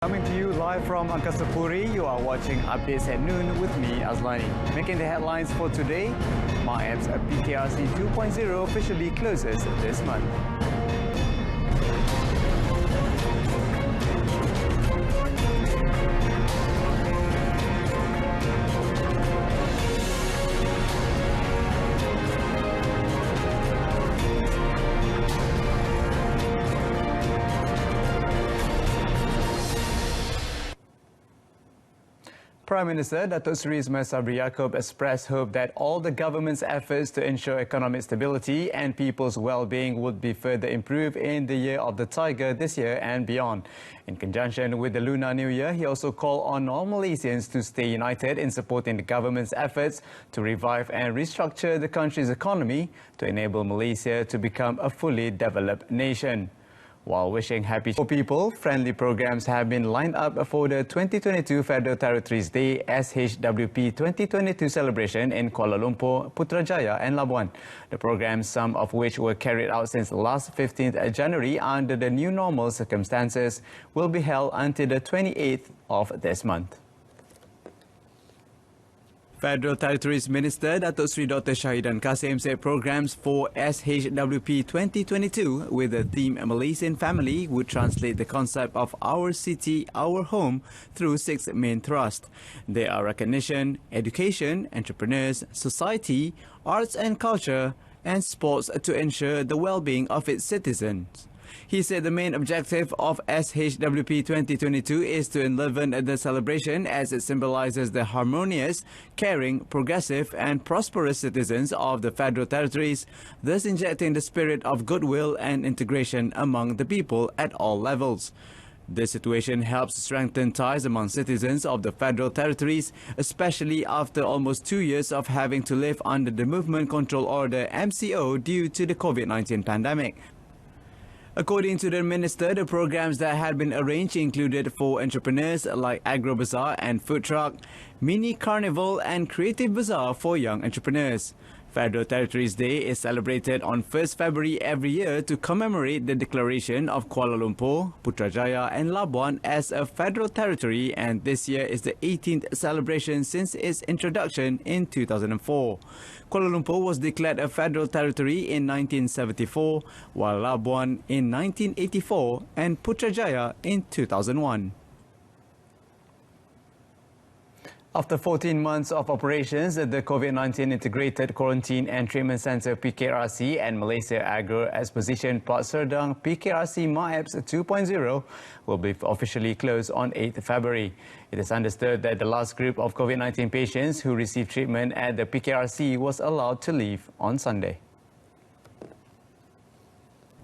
Coming to you live from Angkasa Puri, you are watching Updates at Noon with me, Azlani. Making the headlines for today, MyApp's PKRC 2.0 officially closes this month. Prime Minister Datuk Seri Semasa expressed hope that all the government's efforts to ensure economic stability and people's well-being would be further improved in the Year of the Tiger this year and beyond. In conjunction with the Lunar New Year, he also called on all Malaysians to stay united in supporting the government's efforts to revive and restructure the country's economy to enable Malaysia to become a fully developed nation. While wishing happy for people, friendly programs have been lined up for the 2022 Federal Territories Day SHWP 2022 celebration in Kuala Lumpur, Putrajaya and Labuan. The programs, some of which were carried out since last 15th January under the new normal circumstances, will be held until the 28th of this month. Federal Territories Minister Datuk Seri Dr. Shahidan Kasim said programs for SHWP 2022 with the theme Malaysian Family would translate the concept of our city, our home through 6 main thrusts. They are recognition, education, entrepreneurs, society, arts and culture, and sports to ensure the well-being of its citizens. He said the main objective of SHWP 2022 is to enliven the celebration as it symbolizes the harmonious, caring, progressive and prosperous citizens of the Federal Territories, thus injecting the spirit of goodwill and integration among the people at all levels. This situation helps strengthen ties among citizens of the Federal Territories, especially after almost 2 years of having to live under the Movement Control Order MCO due to the COVID-19 pandemic. According to the minister, the programs that had been arranged included for entrepreneurs like Agro Bazaar and Food Truck, Mini Carnival and Creative Bazaar for young entrepreneurs. Federal Territories Day is celebrated on 1st February every year to commemorate the declaration of Kuala Lumpur, Putrajaya and Labuan as a federal territory, and this year is the 18th celebration since its introduction in 2004. Kuala Lumpur was declared a federal territory in 1974, while Labuan in 1984 and Putrajaya in 2001. After 14 months of operations, the COVID-19 Integrated Quarantine and Treatment Centre PKRC and Malaysia Agro Exposition Port Serdang PKRC MyApps 2.0 will be officially closed on 8th February. It is understood that the last group of COVID-19 patients who received treatment at the PKRC was allowed to leave on Sunday.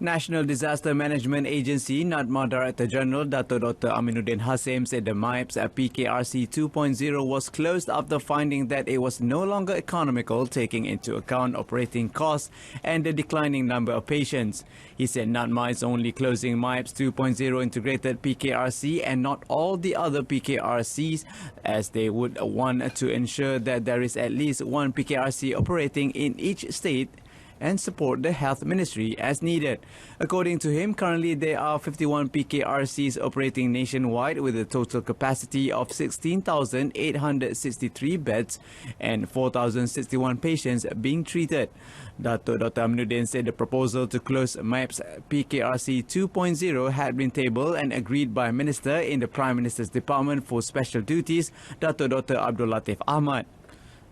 National Disaster Management Agency NADMA Director General Dr. Aminuddin Hasim said the MyApps at PKRC 2.0 was closed after finding that it was no longer economical, taking into account operating costs and the declining number of patients. He said NADMA is only closing MyApps 2.0 integrated PKRC and not all the other PKRCs, as they would want to ensure that there is at least one PKRC operating in each state and support the Health Ministry as needed. According to him, currently there are 51 PKRCs operating nationwide with a total capacity of 16,863 beds and 4,061 patients being treated. Dr. Aminuddin said the proposal to close MyApps PKRC 2.0 had been tabled and agreed by a minister in the Prime Minister's Department for Special Duties, Dr. Abdul Latif Ahmad.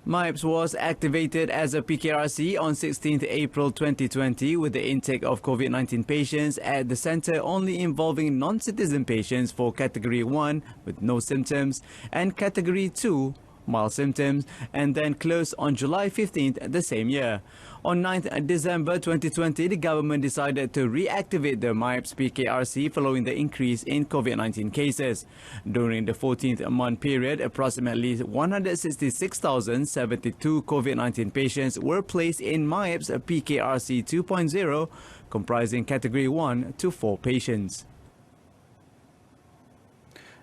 MyApps was activated as a PKRC on 16th April 2020 with the intake of COVID-19 patients at the centre only involving non-citizen patients for Category 1 with no symptoms and Category 2 mild symptoms, and then closed on July 15th the same year. On 9th December 2020, the government decided to reactivate the MyApps PKRC following the increase in COVID-19 cases. During the 14th month period, approximately 166,072 COVID-19 patients were placed in MyApps PKRC 2.0, comprising Category 1 to 4 patients.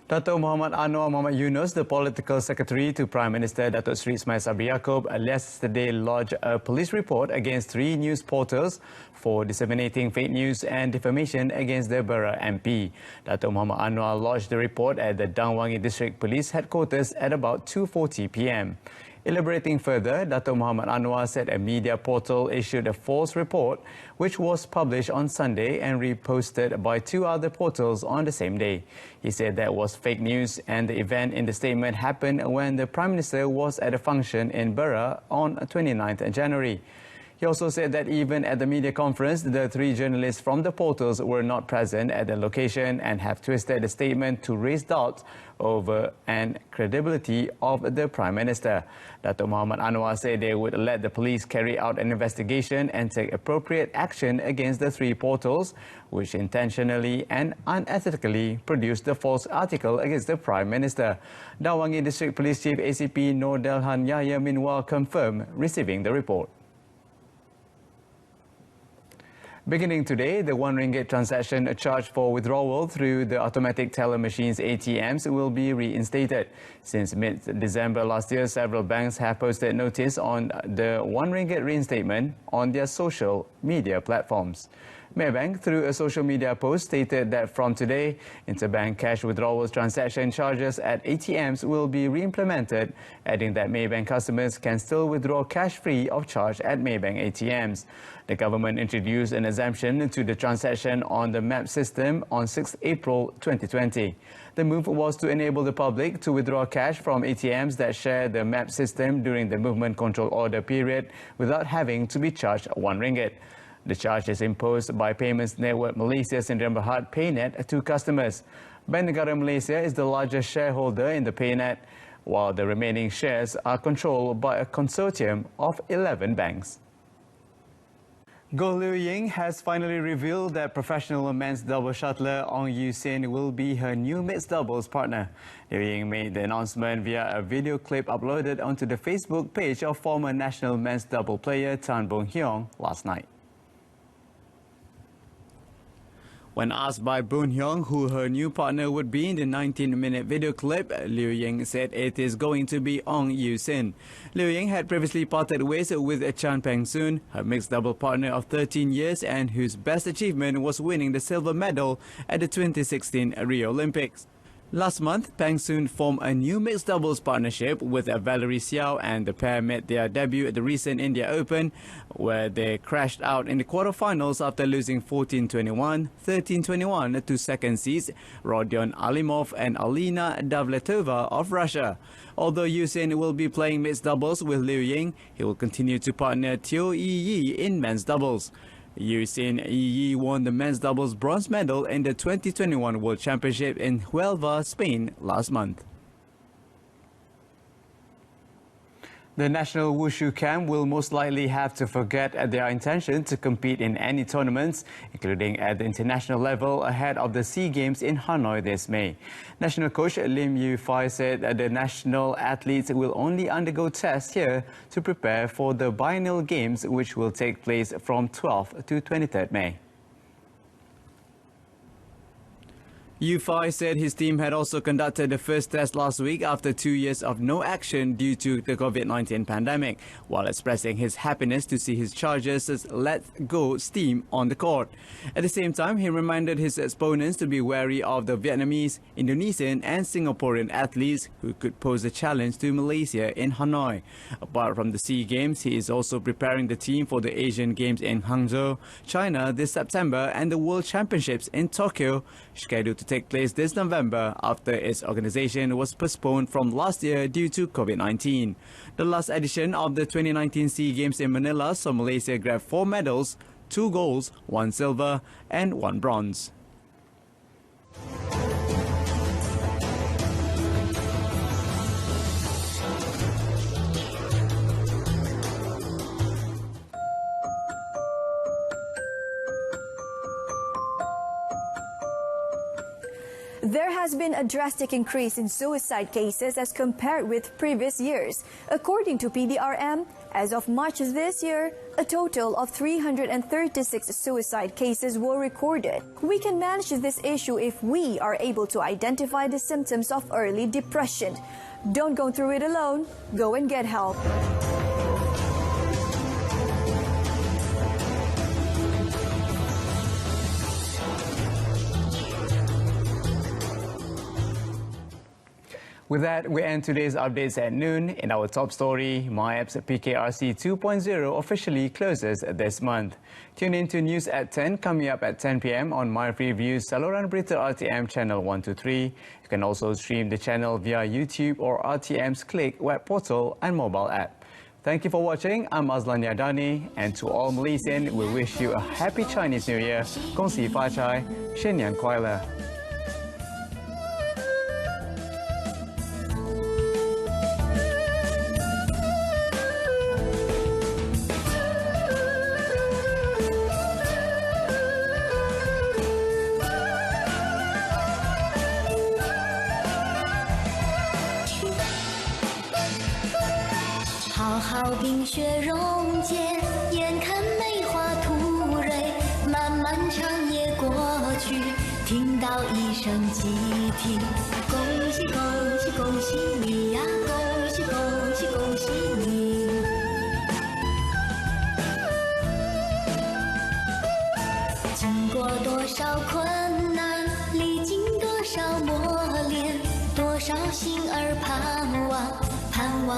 Dato' Muhammad Anwar Muhammad Yunus, the political secretary to Prime Minister Datuk Seri Ismail Sabri Yaakob, yesterday lodged a police report against 3 news portals for disseminating fake news and defamation against the Bera MP. Dato' Muhammad Anwar lodged the report at the Dang Wangi District Police Headquarters at about 2:40 p.m. Elaborating further, Dato' Muhammad Anwar said a media portal issued a false report which was published on Sunday and reposted by 2 other portals on the same day. He said that was fake news and the event in the statement happened when the Prime Minister was at a function in Bera on 29th January. He also said that even at the media conference, the 3 journalists from the portals were not present at the location and have twisted the statement to raise doubts over the credibility of the Prime Minister. Dato' Muhammad Anwar said they would let the police carry out an investigation and take appropriate action against the 3 portals, which intentionally and unethically produced the false article against the Prime Minister. Dang Wangi District Police Chief ACP Nur Delhan Yahya meanwhile confirmed receiving the report. Beginning today, the RM1 transaction charge for withdrawal through the automatic teller machines ATMs will be reinstated. Since mid-December last year, several banks have posted notice on the RM1 reinstatement on their social media platforms. Maybank, through a social media post, stated that from today, interbank cash withdrawal transaction charges at ATMs will be re-implemented, adding that Maybank customers can still withdraw cash free of charge at Maybank ATMs. The government introduced an exemption to the transaction on the MAP system on 6 April 2020. The move was to enable the public to withdraw cash from ATMs that share the MAP system during the movement control order period without having to be charged RM1. The charge is imposed by Payments Network Malaysia Sdn Bhd PayNet to customers. Bank Negara Malaysia is the largest shareholder in the PayNet, while the remaining shares are controlled by a consortium of 11 banks. Goh Liu Ying has finally revealed that professional men's double shuttler Ong Yu Sin will be her new mixed doubles partner. Liu Ying made the announcement via a video clip uploaded onto the Facebook page of former national men's double player Tan Bong Hyong last night. When asked by Boon Hyung who her new partner would be in the 19-minute video clip, Liu Ying said it is going to be Ong Yu Sin. Liu Ying had previously parted ways with Chan Peng Soon, her mixed double partner of 13 years and whose best achievement was winning the silver medal at the 2016 Rio Olympics. Last month, Peng Soon formed a new mixed doubles partnership with Valerie Xiao, and the pair made their debut at the recent India Open, where they crashed out in the quarterfinals after losing 14-21, 13-21 to second seeds Rodion Alimov and Alina Davletova of Russia. Although Yusin will be playing mixed doubles with Liu Ying, he will continue to partner Teo Yi in men's doubles. Yusin Yi won the men's doubles bronze medal in the 2021 World Championship in Huelva, Spain last month. The national wushu camp will most likely have to forget their intention to compete in any tournaments, including at the international level, ahead of the SEA Games in Hanoi this May. National coach Lim Yu Fai said that the national athletes will only undergo tests here to prepare for the biennial games, which will take place from 12th to 23rd May. Yu Fai said his team had also conducted the first test last week after 2 years of no action due to the COVID-19 pandemic, while expressing his happiness to see his Chargers let go steam on the court. At the same time, he reminded his opponents to be wary of the Vietnamese, Indonesian and Singaporean athletes who could pose a challenge to Malaysia in Hanoi. Apart from the SEA Games, he is also preparing the team for the Asian Games in Hangzhou, China this September, and the World Championships in Tokyo, scheduled to take place this November after its organization was postponed from last year due to COVID-19. The last edition of the 2019 SEA Games in Manila saw Malaysia grab 4 medals, 2 golds, 1 silver and 1 bronze. There has been a drastic increase in suicide cases as compared with previous years. According to PDRM, as of March this year, a total of 336 suicide cases were recorded. We can manage this issue if we are able to identify the symptoms of early depression. Don't go through it alone. Go and get help. With that, we end today's updates at noon. In our top story, MyApp's PKRC 2.0 officially closes this month. Tune in to News at 10, coming up at 10 p.m. on MyFreeView, saluran Berita RTM channel 123. You can also stream the channel via YouTube or RTM's Click web portal and mobile app. Thank you for watching. I'm Azlan Yardani, and to all Malaysian, we wish you a happy Chinese New Year. Gong xi fa cai, Shen Yan Kuai Le. 浩浩冰雪溶解，眼看梅花吐蕊，漫漫长夜过去，听到一声鸡啼，恭喜恭喜恭喜你呀，恭喜恭喜恭喜你。经过多少困难，历经多少磨练，多少心儿盼望，盼望。